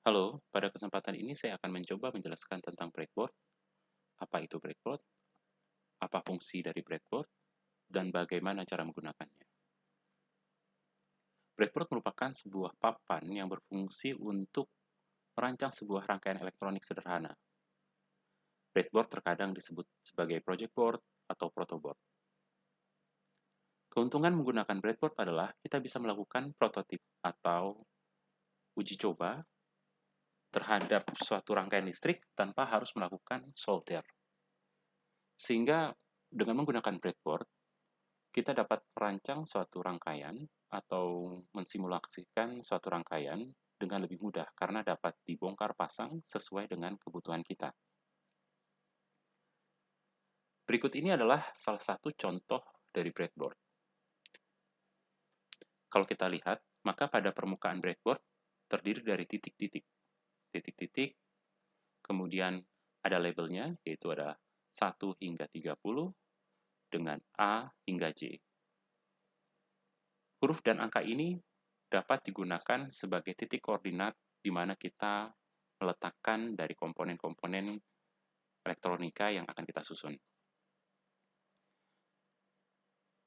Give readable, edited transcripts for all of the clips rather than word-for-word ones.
Halo, pada kesempatan ini saya akan mencoba menjelaskan tentang breadboard, apa itu breadboard, apa fungsi dari breadboard, dan bagaimana cara menggunakannya. Breadboard merupakan sebuah papan yang berfungsi untuk merancang sebuah rangkaian elektronik sederhana. Breadboard terkadang disebut sebagai project board atau protoboard. Keuntungan menggunakan breadboard adalah kita bisa melakukan prototip atau uji coba terhadap suatu rangkaian listrik tanpa harus melakukan solder. Sehingga dengan menggunakan breadboard, kita dapat merancang suatu rangkaian atau mensimulasikan suatu rangkaian dengan lebih mudah karena dapat dibongkar pasang sesuai dengan kebutuhan kita. Berikut ini adalah salah satu contoh dari breadboard. Kalau kita lihat, maka pada permukaan breadboard terdiri dari titik-titik. Titik-titik, kemudian ada labelnya, yaitu ada 1 hingga 30 dengan A hingga J. Huruf dan angka ini dapat digunakan sebagai titik koordinat di mana kita meletakkan dari komponen-komponen elektronika yang akan kita susun.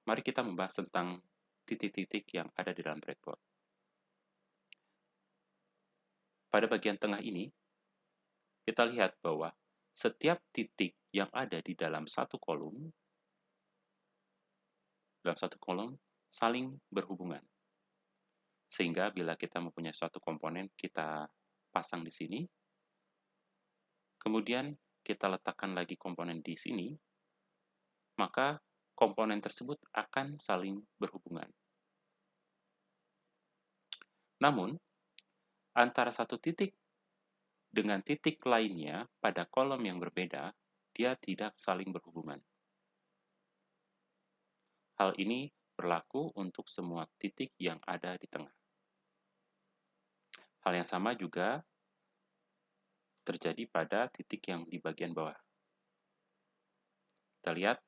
Mari kita membahas tentang titik-titik yang ada di dalam breadboard. Pada bagian tengah ini, kita lihat bahwa setiap titik yang ada di dalam satu kolom saling berhubungan. Sehingga bila kita mempunyai suatu komponen, kita pasang di sini, kemudian kita letakkan lagi komponen di sini, maka komponen tersebut akan saling berhubungan. Namun, antara satu titik dengan titik lainnya pada kolom yang berbeda, dia tidak saling berhubungan. Hal ini berlaku untuk semua titik yang ada di tengah. Hal yang sama juga terjadi pada titik yang di bagian bawah. Kita lihat,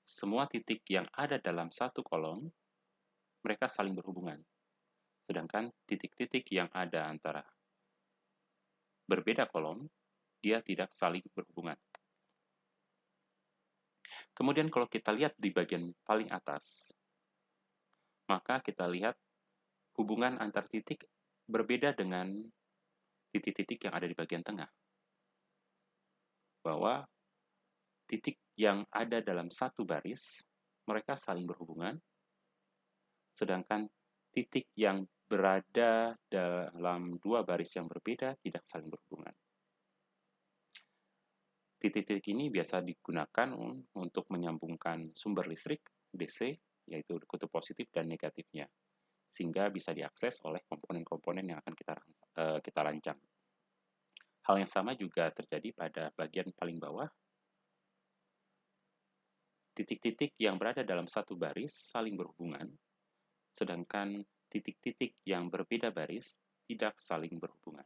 semua titik yang ada dalam satu kolom, mereka saling berhubungan. Sedangkan titik-titik yang ada antara berbeda kolom, dia tidak saling berhubungan. Kemudian kalau kita lihat di bagian paling atas, maka kita lihat hubungan antar titik berbeda dengan titik-titik yang ada di bagian tengah. Bahwa titik yang ada dalam satu baris, mereka saling berhubungan, sedangkan titik yang berada dalam dua baris yang berbeda tidak saling berhubungan. Titik-titik ini biasa digunakan untuk menyambungkan sumber listrik DC, yaitu kutub positif dan negatifnya, sehingga bisa diakses oleh komponen-komponen yang akan kita rancang. Hal yang sama juga terjadi pada bagian paling bawah. Titik-titik yang berada dalam satu baris saling berhubungan, sedangkan titik-titik yang berbeda baris tidak saling berhubungan.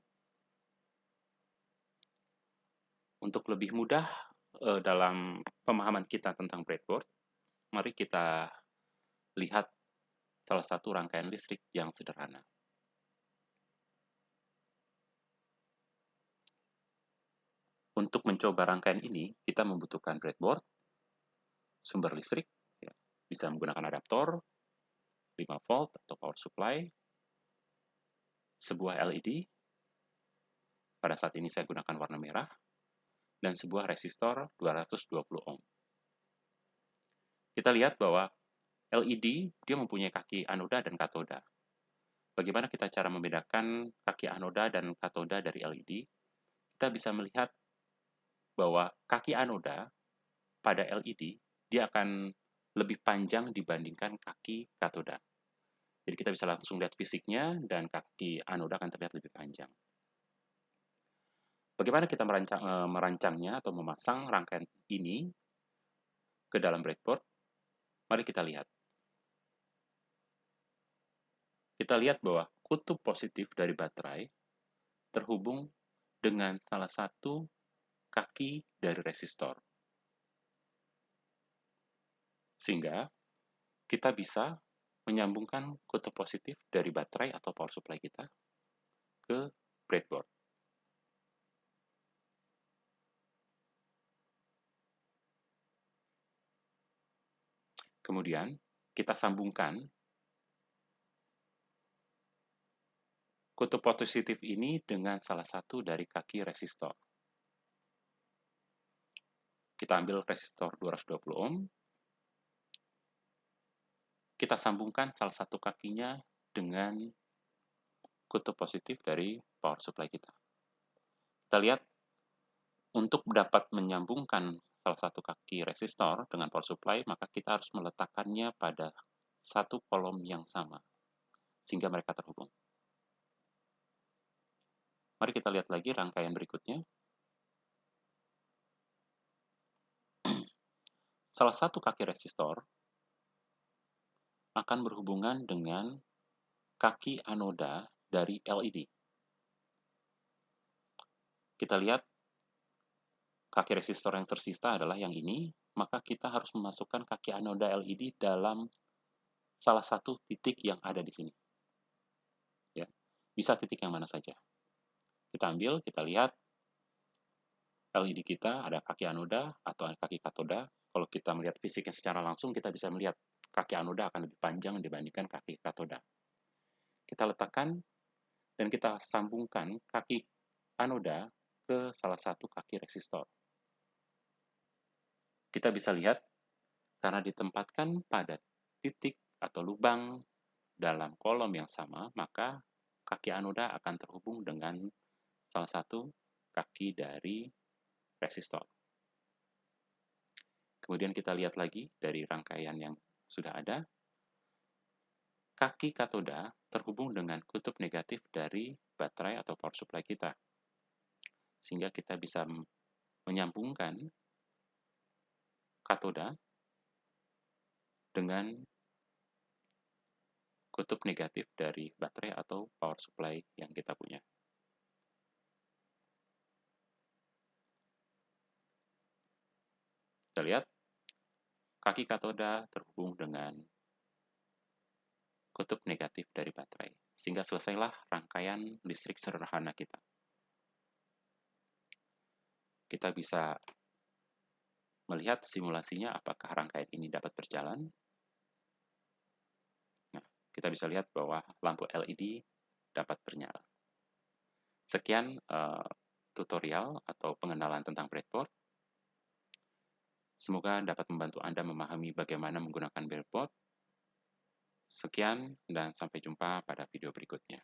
Untuk lebih mudah dalam pemahaman kita tentang breadboard, mari kita lihat salah satu rangkaian listrik yang sederhana. Untuk mencoba rangkaian ini, kita membutuhkan breadboard, sumber listrik, ya, bisa menggunakan adaptor, 5 volt atau power supply, sebuah LED, pada saat ini saya gunakan warna merah, dan sebuah resistor 220 ohm. Kita lihat bahwa LED dia mempunyai kaki anoda dan katoda. Bagaimana kita cara membedakan kaki anoda dan katoda dari LED? Kita bisa melihat bahwa kaki anoda pada LED dia akan lebih panjang dibandingkan kaki katoda. Jadi kita bisa langsung lihat fisiknya dan kaki anoda akan terlihat lebih panjang. Bagaimana kita merancangnya atau memasang rangkaian ini ke dalam breadboard? Mari kita lihat. Kita lihat bahwa kutub positif dari baterai terhubung dengan salah satu kaki dari resistor. Sehingga kita bisa menyambungkan kutub positif dari baterai atau power supply kita ke breadboard. Kemudian kita sambungkan kutub positif ini dengan salah satu dari kaki resistor. Kita ambil resistor 220 ohm, kita sambungkan salah satu kakinya dengan kutub positif dari power supply kita. Kita lihat, untuk dapat menyambungkan salah satu kaki resistor dengan power supply, maka kita harus meletakkannya pada satu kolom yang sama, sehingga mereka terhubung. Mari kita lihat lagi rangkaian berikutnya. Salah satu kaki resistor akan berhubungan dengan kaki anoda dari LED. Kita lihat kaki resistor yang tersisa adalah yang ini, maka kita harus memasukkan kaki anoda LED dalam salah satu titik yang ada di sini. Ya, bisa titik yang mana saja. Kita ambil, kita lihat LED kita ada kaki anoda atau kaki katoda. Kalau kita melihat fisiknya secara langsung, kita bisa melihat kaki anoda akan lebih panjang dibandingkan kaki katoda. Kita letakkan dan kita sambungkan kaki anoda ke salah satu kaki resistor. Kita bisa lihat, karena ditempatkan pada titik atau lubang dalam kolom yang sama, maka kaki anoda akan terhubung dengan salah satu kaki dari resistor. Kemudian kita lihat lagi dari rangkaian yang sudah ada, kaki katoda terhubung dengan kutub negatif dari baterai atau power supply kita. Sehingga kita bisa menyambungkan katoda dengan kutub negatif dari baterai atau power supply yang kita punya. Kita lihat, kaki katoda terhubung dengan kutub negatif dari baterai, sehingga selesailah rangkaian listrik sederhana kita. Kita bisa melihat simulasinya apakah rangkaian ini dapat berjalan. Nah, kita bisa lihat bahwa lampu LED dapat bernyala. Sekian tutorial atau pengenalan tentang breadboard. Semoga dapat membantu Anda memahami bagaimana menggunakan breadboard. Sekian dan sampai jumpa pada video berikutnya.